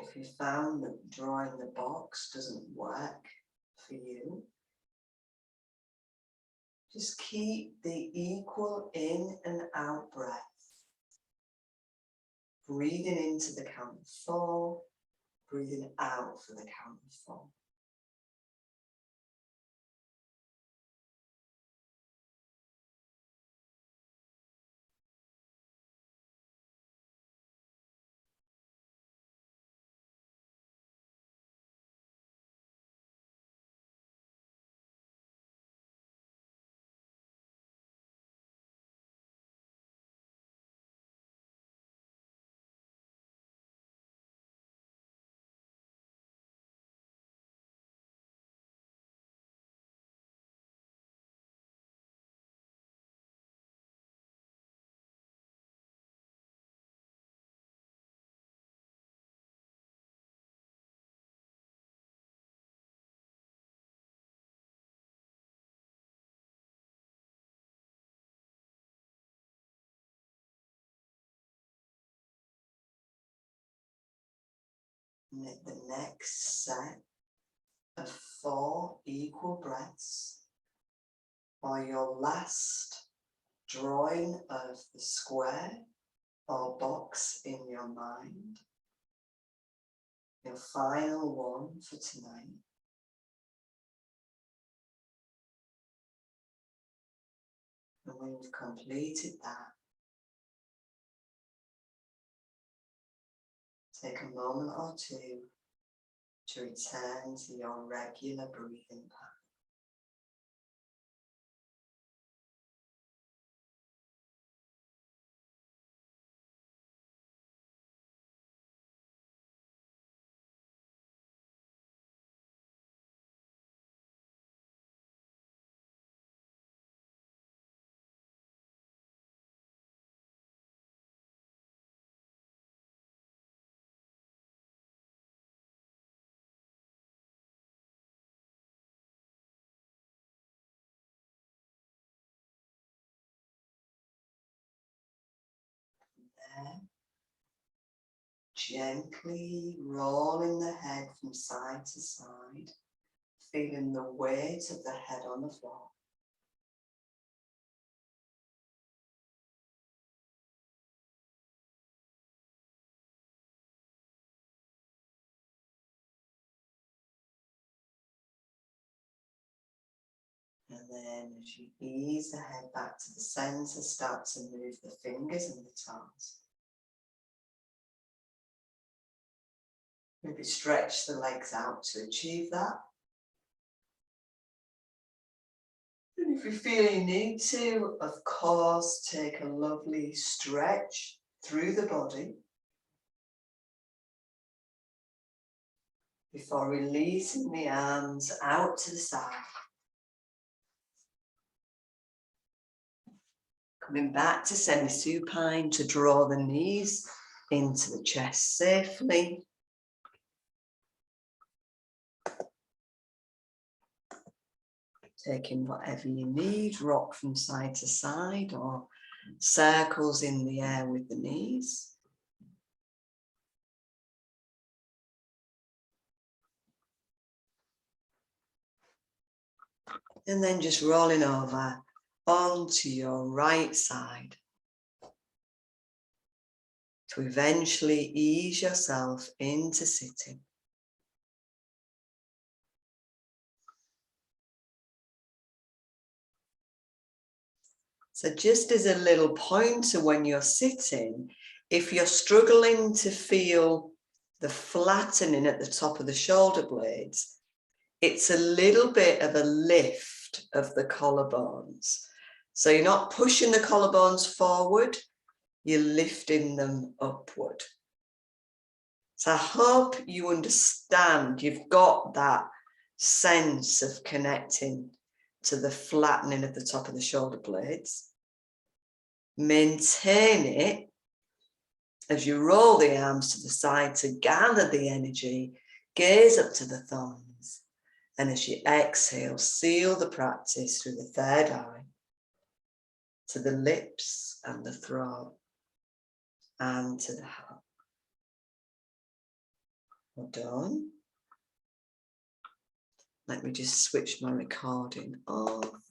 If you found that drawing the box doesn't work for you, just keep the equal in and out breath. Breathing into the count of 4, breathing out for the count of 4. Make the next set of 4 equal breaths, or your last drawing of the square or box in your mind, your final one for tonight. And when you've completed that, take a moment or two to return to your regular breathing pattern. There, gently rolling the head from side to side, feeling the weight of the head on the floor. And then as you ease the head back to the center, start to move the fingers and the toes. Maybe stretch the legs out to achieve that. And if you feel you need to, of course, take a lovely stretch through the body before releasing the arms out to the side. Coming back to semi-supine to draw the knees into the chest safely. Taking whatever you need, rock from side to side or circles in the air with the knees. And then just rolling over onto your right side to eventually ease yourself into sitting. So just as a little pointer when you're sitting, if you're struggling to feel the flattening at the top of the shoulder blades, it's a little bit of a lift of the collarbones. So you're not pushing the collarbones forward, you're lifting them upward. So I hope you understand, you've got that sense of connecting to the flattening of the top of the shoulder blades. Maintain it as you roll the arms to the side to gather the energy, gaze up to the thumbs, and as you exhale, seal the practice through the third eye to the lips and the throat and to the heart. Well done. Let me just switch my recording off.